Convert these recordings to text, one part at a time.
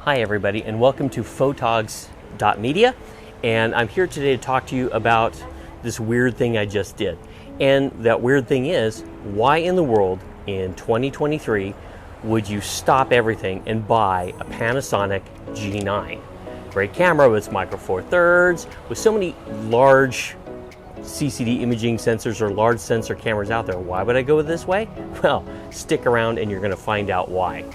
Hi everybody, and welcome to Photogs.media, and I'm here today to talk to you about this weird thing I just did. And that weird thing is, why in the world in 2023 would you stop everything and buy a Panasonic G9? Great camera with its micro four thirds, with so many large CCD imaging sensors or large sensor cameras out there. Why would I go this way? Well, stick around and you're going to find out why.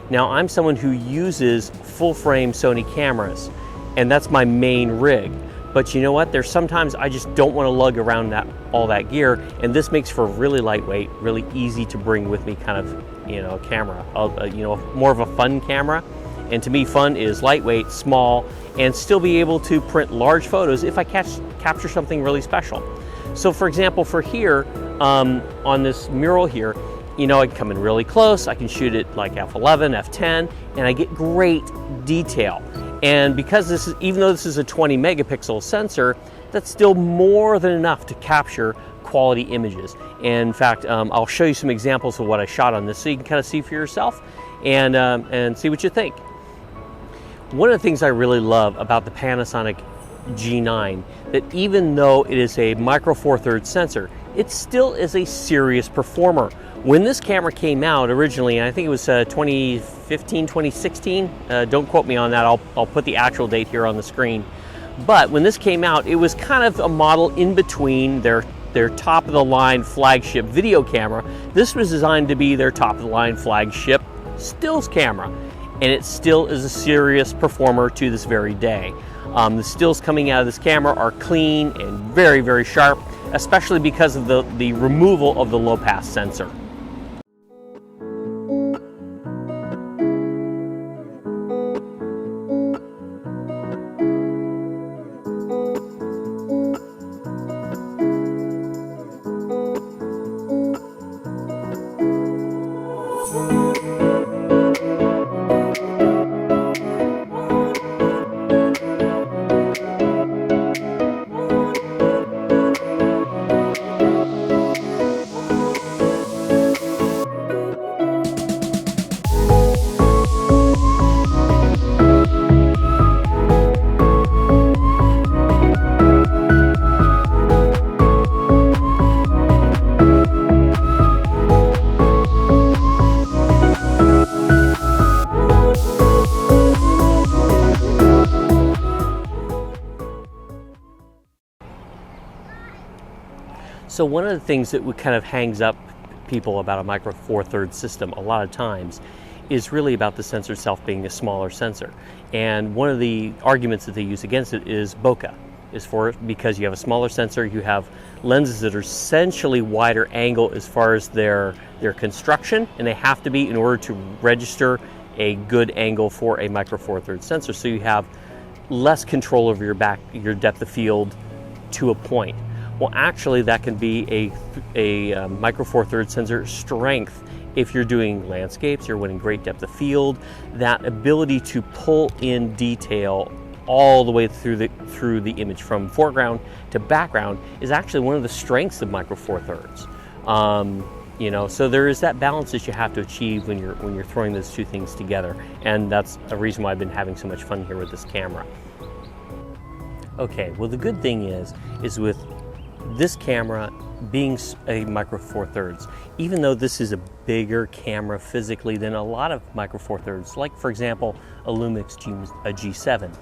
Now, I'm someone who uses full-frame Sony cameras, and that's my main rig. But you know what? There's sometimes I just don't want to lug around all that gear, and this makes for a really lightweight, really easy to bring with me kind of, camera. More of a fun camera. And to me, fun is lightweight, small, and still be able to print large photos if I capture something really special. So, for example, for here, on this mural here, I can come in really close, I can shoot it like f11, f10, and I get great detail. And because even though this is a 20 megapixel sensor, that's still more than enough to capture quality images. And in fact, I'll show you some examples of what I shot on this so you can kind of see for yourself and see what you think. One of the things I really love about the Panasonic G9, that even though it is a micro four thirds sensor, it still is a serious performer. When this camera came out originally, I think it was 2015, 2016, don't quote me on that, I'll put the actual date here on the screen. But when this came out, it was kind of a model in between their top of the line flagship video camera. This was designed to be their top of the line flagship stills camera. And it still is a serious performer to this very day. The stills coming out of this camera are clean and very, very sharp, especially because of the removal of the low pass sensor. So one of the things that kind of hangs up people about a micro four thirds system a lot of times is really about the sensor itself being a smaller sensor. And one of the arguments that they use against it is bokeh. Because you have a smaller sensor, you have lenses that are essentially wider angle as far as their construction, and they have to be in order to register a good angle for a micro four thirds sensor. So you have less control over your depth of field to a point. Well, actually, that can be a micro four thirds sensor strength if you're doing landscapes, you're winning great depth of field. That ability to pull in detail all the way through the image from foreground to background is actually one of the strengths of micro four thirds. So there is that balance that you have to achieve when you're throwing those two things together, and that's a reason why I've been having so much fun here with this camera. Okay, well, the good thing is with this camera being a micro four thirds, even though this is a bigger camera physically than a lot of micro four thirds, like for example a Lumix G7,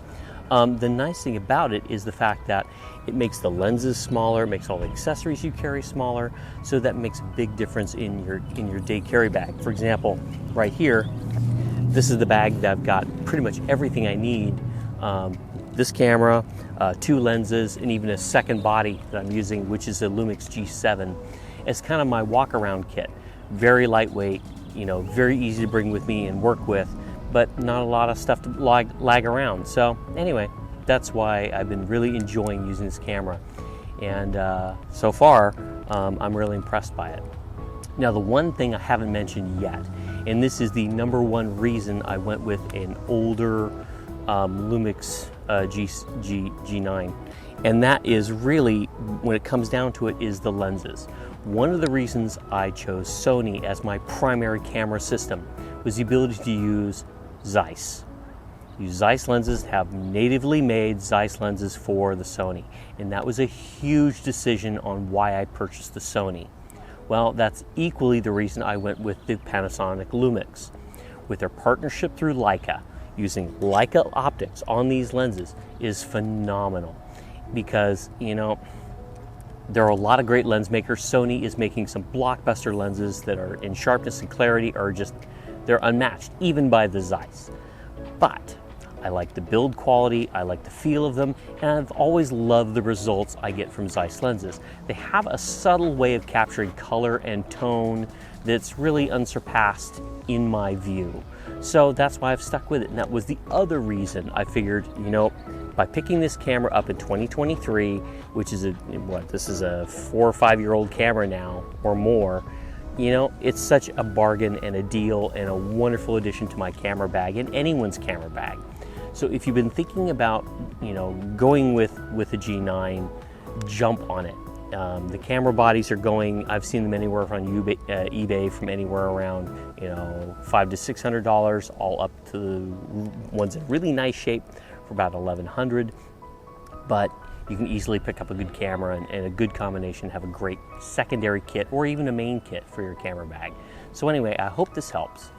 the nice thing about it is the fact that it makes the lenses smaller, it makes all the accessories you carry smaller, so that makes a big difference in your day carry bag. For example, right here, this is the bag that I've got pretty much everything I need. This camera, two lenses, and even a second body that I'm using, which is a Lumix G7, as kind of my walk-around kit. Very lightweight, very easy to bring with me and work with, but not a lot of stuff to lag around. So anyway, that's why I've been really enjoying using this camera. And so far, I'm really impressed by it. Now, the one thing I haven't mentioned yet, and this is the number one reason I went with an older Lumix G9, and that is really, when it comes down to it, is the lenses. One of the reasons I chose Sony as my primary camera system was the ability to use Zeiss. use Zeiss lenses, have natively made Zeiss lenses for the Sony. And that was a huge decision on why I purchased the Sony. Well, that's equally the reason I went with the Panasonic Lumix. With their partnership through Leica, using Leica optics on these lenses is phenomenal. Because, you know, there are a lot of great lens makers. Sony is making some blockbuster lenses that are in sharpness and clarity are just, they're unmatched, even by the Zeiss. But I like the build quality, I like the feel of them, and I've always loved the results I get from Zeiss lenses. They have a subtle way of capturing color and tone that's really unsurpassed in my view. So that's why I've stuck with it. And that was the other reason I figured, you know, by picking this camera up in 2023, which is this is a 4 or 5 year old camera now or more, you know, it's such a bargain and a deal and a wonderful addition to my camera bag and anyone's camera bag. So if you've been thinking about, you know, going with a G9, jump on it. The camera bodies are going, I've seen them anywhere from eBay from anywhere around, you know, $500 to $600, all up to the ones in really nice shape for about $1,100. But you can easily pick up a good camera and a good combination, have a great secondary kit or even a main kit for your camera bag. So anyway, I hope this helps.